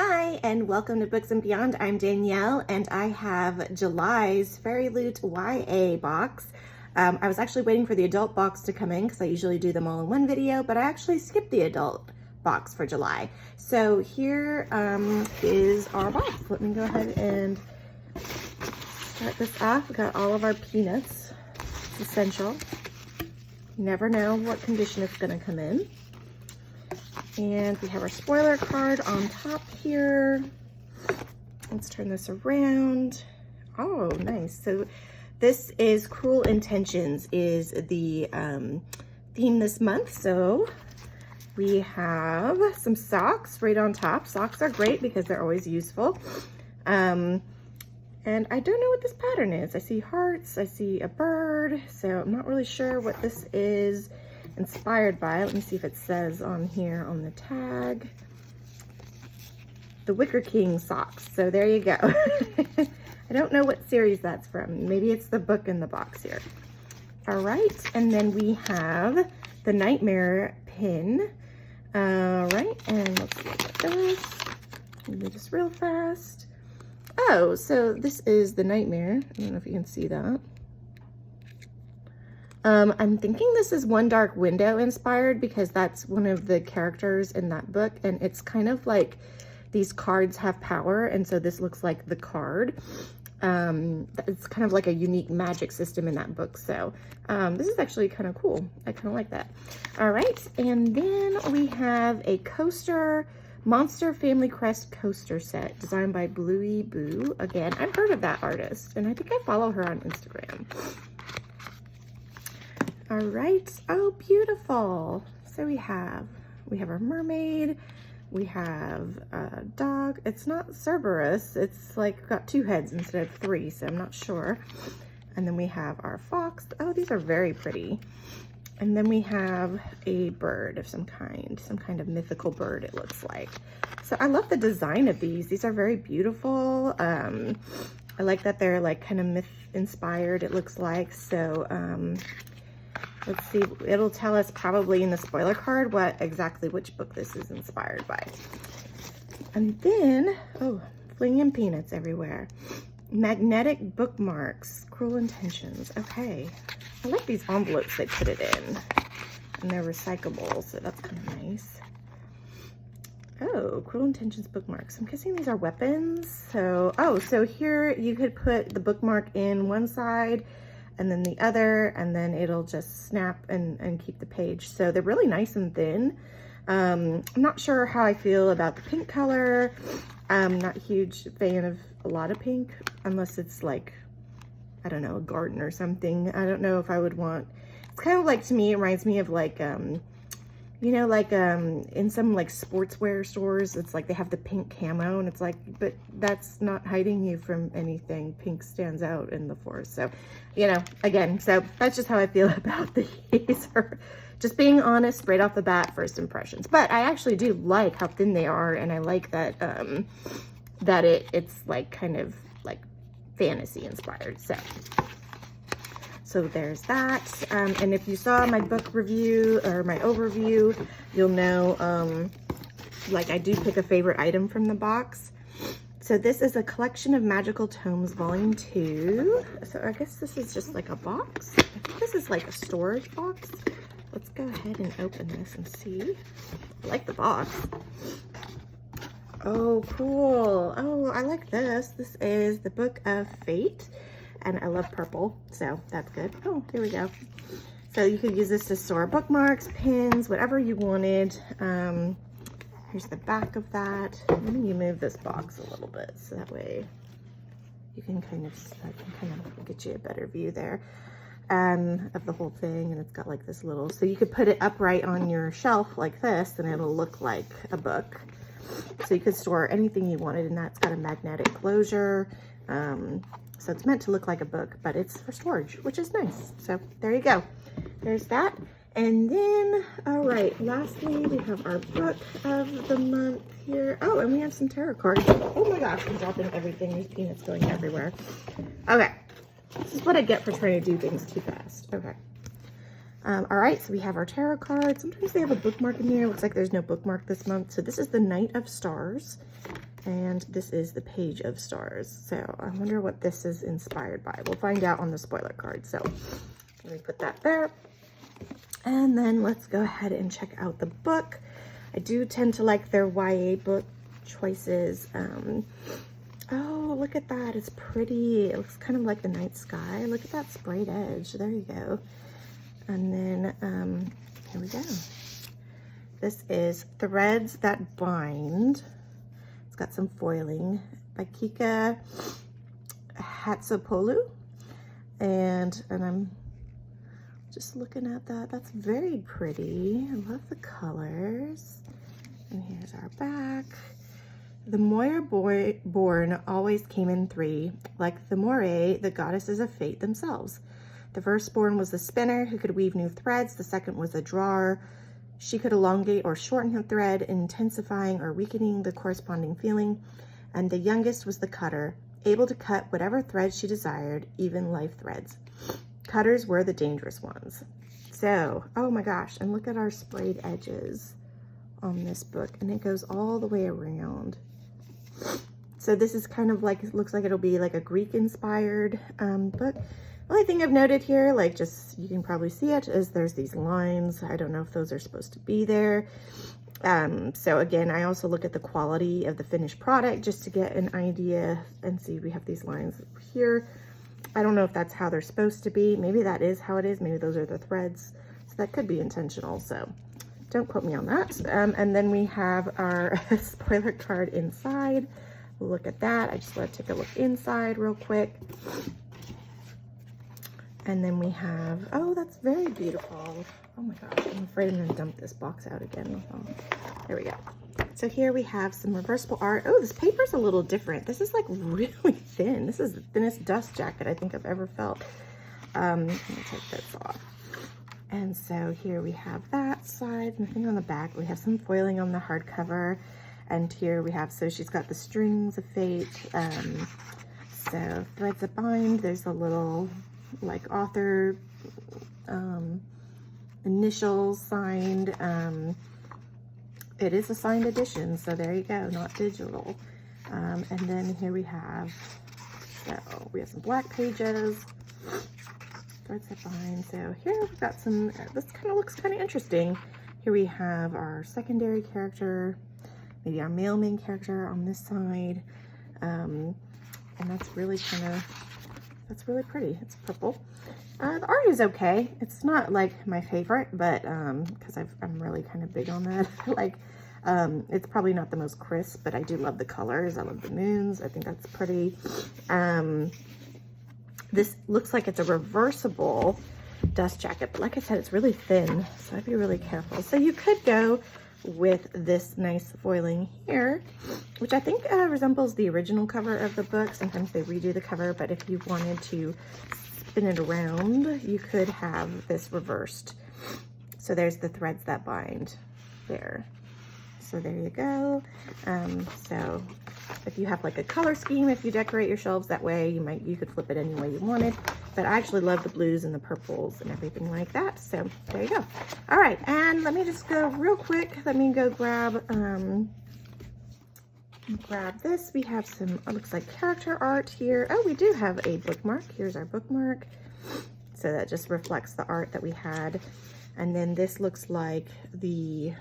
Hi, and welcome to Books and Beyond. I'm Danielle, and I have July's FairyLoot YA box. I was actually waiting for the adult box to come in because I usually do them all in one video, but I actually skipped the adult box for July. So here is our box. Let me go ahead and start this off. We got all of our peanuts. It's essential. You never know what condition it's going to come in. And we have our spoiler card on top here. Let's turn this around. Oh, nice. So this is Cruel Intentions is the theme this month. So we have some socks right on top. Socks are great because they're always useful. And I don't know what this pattern is. I see hearts, I see a bird, so I'm not really sure what this is inspired by. Let me see if it says on here on the tag. The Wicker King socks. So there you go. I don't know what series that's from. Maybe it's the book in the box here. All right, and then we have the Nightmare pin. All right, and let's look at this. Do this real fast. Oh, so this is the Nightmare. I don't know if you can see that. I'm thinking this is One Dark Window inspired because that's one of the characters in that book, and it's kind of like these cards have power, and so this looks like the card. It's kind of like a unique magic system in that book, so this is actually kind of cool. I kind of like that. All right, and then we have a coaster, Monster Family Crest coaster set designed by Bluey Boo. Again, I've heard of that artist, and I think I follow her on Instagram. All right, oh, beautiful. So we have our mermaid, we have a dog. It's not Cerberus, it's like got 2 heads instead of 3, so I'm not sure. And then we have our fox. Oh, these are very pretty. And then we have a bird of some kind of mythical bird it looks like. So I love the design of these. These are very beautiful. I like that they're like kind of myth inspired, it looks like. So let's see, it'll tell us probably in the spoiler card which book this is inspired by. And then, oh, flinging peanuts everywhere. Magnetic bookmarks, Cruel Intentions. Okay, I like these envelopes they put it in. And they're recyclable, so that's kind of nice. Oh, Cruel Intentions bookmarks. I'm guessing these are weapons. So, oh, so here you could put the bookmark in one side and then the other, and then it'll just snap and keep the page. So they're really nice and thin. I'm not sure how I feel about the pink color. I'm not a huge fan of a lot of pink, unless it's like, I don't know, a garden or something. I don't know if I would want, it's kind of like, to me, it reminds me of like, you know, like in some like sportswear stores, it's like they have the pink camo, and it's like, but that's not hiding you from anything. Pink stands out in the forest. So, you know, again, so that's just how I feel about these. Or just being honest, right off the bat, first impressions. But I actually do like how thin they are, and I like that it's like kind of like fantasy inspired. So there's that. And if you saw my book review or my overview, you'll know, like I do pick a favorite item from the box. So this is a collection of magical tomes, volume 2. So I guess this is just like a box. I think this is like a storage box. Let's go ahead and open this and see. I like the box. Oh, cool. Oh, I like this. This is the Book of Fate. And I love purple, so that's good. Oh, there we go. So you could use this to store bookmarks, pins, whatever you wanted. Here's the back of that. Let me move this box a little bit so that way you can kind of get you a better view there of the whole thing. And it's got like this little, so you could put it upright on your shelf like this, and it'll look like a book. So you could store anything you wanted in that. It's got a magnetic closure. So it's meant to look like a book, but it's for storage, which is nice. So there you go. There's that. And then, all right, lastly, we have our book of the month here. Oh, and we have some tarot cards. Oh my gosh, I'm dropping everything. There's peanuts going everywhere. Okay, this is what I get for trying to do things too fast. Okay. All right, so we have our tarot cards. Sometimes they have a bookmark in here. Looks like there's no bookmark this month. So this is the Knight of Stars. And this is the Page of Stars. So I wonder what this is inspired by. We'll find out on the spoiler card. So let me put that there. And then let's go ahead and check out the book. I do tend to like their YA book choices. Oh, look at that. It's pretty. It looks kind of like the night sky. Look at that sprayed edge. There you go. And then here we go. This is Threads That Bind. It's got some foiling by Kika Hatsopoulou. And I'm just looking at that. That's very pretty. I love the colors. And here's our back. The Moira born always came in three. Like the Moire, the goddesses of fate themselves. The firstborn was the spinner who could weave new threads. The second was the drawer. She could elongate or shorten her thread, intensifying or weakening the corresponding feeling. And the youngest was the cutter, able to cut whatever thread she desired, even life threads. Cutters were the dangerous ones. So, oh my gosh, and look at our sprayed edges on this book, and it goes all the way around. So this is kind of like, it looks like it'll be like a Greek inspired book. Only thing I've noted here, like just, you can probably see it, is there's these lines. I don't know if those are supposed to be there. So again, I also look at the quality of the finished product just to get an idea, and see we have these lines here. I don't know if that's how they're supposed to be. Maybe that is how it is. Maybe those are the threads. So that could be intentional. So don't quote me on that. And then we have our spoiler card inside. Look at that. I just want to take a look inside real quick. And then we have, oh, that's very beautiful. Oh my gosh, I'm afraid I'm going to dump this box out again. Oh, there we go. So here we have some reversible art. Oh, this paper's a little different. This is like really thin. This is the thinnest dust jacket I think I've ever felt. Let me take this off. And so here we have that side, nothing on the back. We have some foiling on the hardcover. And here we have, so she's got the strings of fate. So Threads That Bind, there's a little like author initials signed. It is a signed edition, so there you go, not digital. And then here we have, so we have some black pages. Threads That Bind. So here we've got some, this kind of looks kind of interesting. Here we have our secondary character, maybe our male main character on this side. And that's really kind of, that's really pretty. It's purple. The art is okay. It's not like my favorite, but because I'm really kind of big on that. Like, it's probably not the most crisp, but I do love the colors. I love the moons. I think that's pretty. This looks like it's a reversible dust jacket, but like I said, it's really thin, so I'd be really careful. So you could go with this nice foiling here, which I think resembles the original cover of the book. Sometimes they redo the cover, but if you wanted to spin it around, you could have this reversed. So there's the Threads That Bind there. So there you go. So if you have like a color scheme, if you decorate your shelves that way, you could flip it any way you wanted. But I actually love the blues and the purples and everything like that. So there you go. All right, and let me just go real quick. Let me go grab this. We have some, it looks like character art here. Oh, we do have a bookmark. Here's our bookmark. So that just reflects the art that we had. And then this looks like the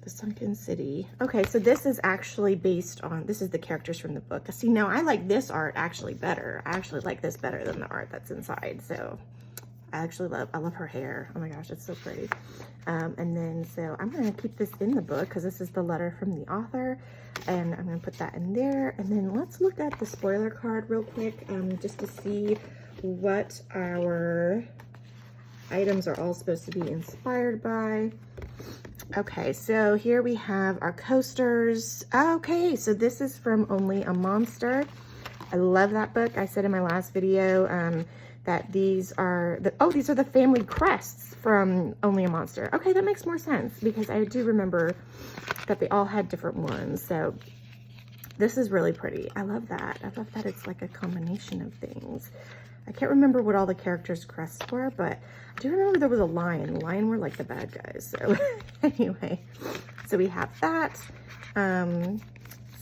Sunken City. Okay, so this is actually based on, this is the characters from the book. See, now I like this art actually better. I actually like this better than the art that's inside. So I love her hair. Oh my gosh, it's so pretty. And then, so I'm gonna keep this in the book because this is the letter from the author, and I'm gonna put that in there. And then let's look at the spoiler card real quick, just to see what our items are all supposed to be inspired by. Okay, so here we have our coasters. Okay, so this is from Only a Monster. I love that book. I said in my last video that these are the family crests from Only a Monster. Okay, that makes more sense because I do remember that they all had different ones. So this is really pretty. I love that. I love that it's like a combination of things. I can't remember what all the characters' crests were, but I do remember there was a lion. The lion were like the bad guys. So anyway, so So we have that.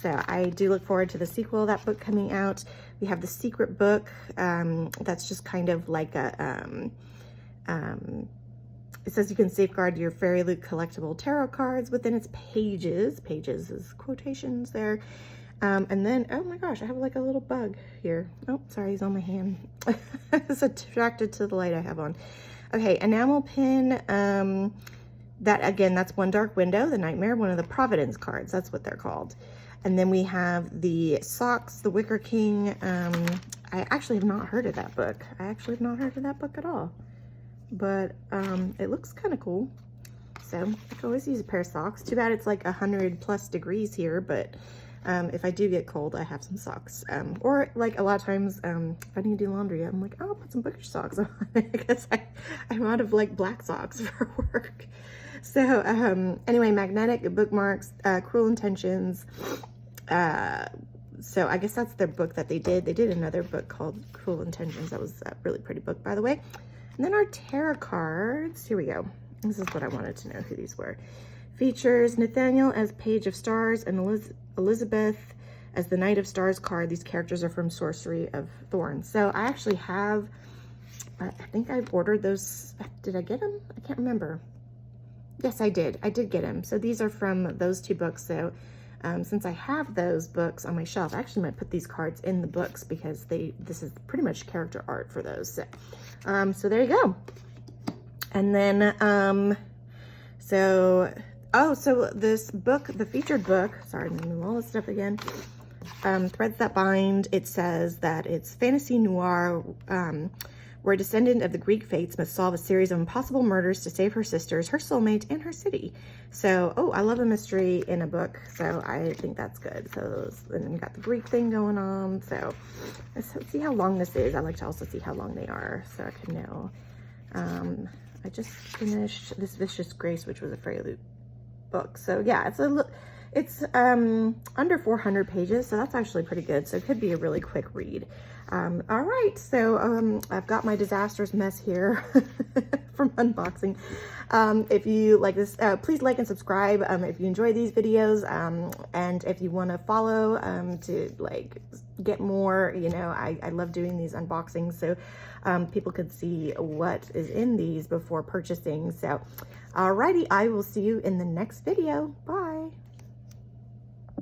So I do look forward to the sequel of that book coming out. We have the secret book. That's just kind of like a, it says you can safeguard your FairyLoot collectible tarot cards within its pages. Pages is quotations there. And then, oh my gosh, I have like a little bug here. Oh, sorry, he's on my hand. It's attracted to the light I have on. Okay, enamel pin. That again, that's One Dark Window, the Nightmare, one of the Providence cards. That's what they're called. And then we have the socks, the Wicker King. I actually have not heard of that book. I actually have not heard of that book at all. But it looks kind of cool. So I could always use a pair of socks. Too bad it's like 100+ degrees here, but if I do get cold, I have some socks. Or like a lot of times, if I need to do laundry, I'm like, oh, I'll put some bookish socks on because I'm out of like black socks for work. So anyway, magnetic bookmarks, Cruel Intentions. So I guess that's their book that they did. They did another book called Cruel Intentions. That was a really pretty book, by the way. And then our tarot cards. Here we go. This is what I wanted to know who these were. Features Nathaniel as Page of Stars and Elizabeth as the Knight of Stars card. These characters are from Sorcery of Thorns. So I actually have, I think I've ordered those. Did I get them? I can't remember. Yes, I did. I did get them. So these are from those two books. So since I have those books on my shelf, I actually might put these cards in the books because this is pretty much character art for those. So there you go. And then, so this book, the featured book, sorry, I'm gonna move all this stuff again. Threads That Bind, it says that it's fantasy noir, where a descendant of the Greek fates must solve a series of impossible murders to save her sisters, her soulmate, and her city. So, oh, I love a mystery in a book, so I think that's good. So, and then you got the Greek thing going on. So, let's see how long this is. I like to also see how long they are, so I can know. I just finished this Vicious Grace, which was a FairyLoot book. So, yeah, it's under 400 pages, so that's actually pretty good. So it could be a really quick read. All right, so I've got my disastrous mess here from unboxing. If you like this, please like and subscribe if you enjoy these videos, and if you want to follow to like get more, you know, I love doing these unboxings, so people could see what is in these before purchasing. So alrighty, I will see you in the next video. Bye.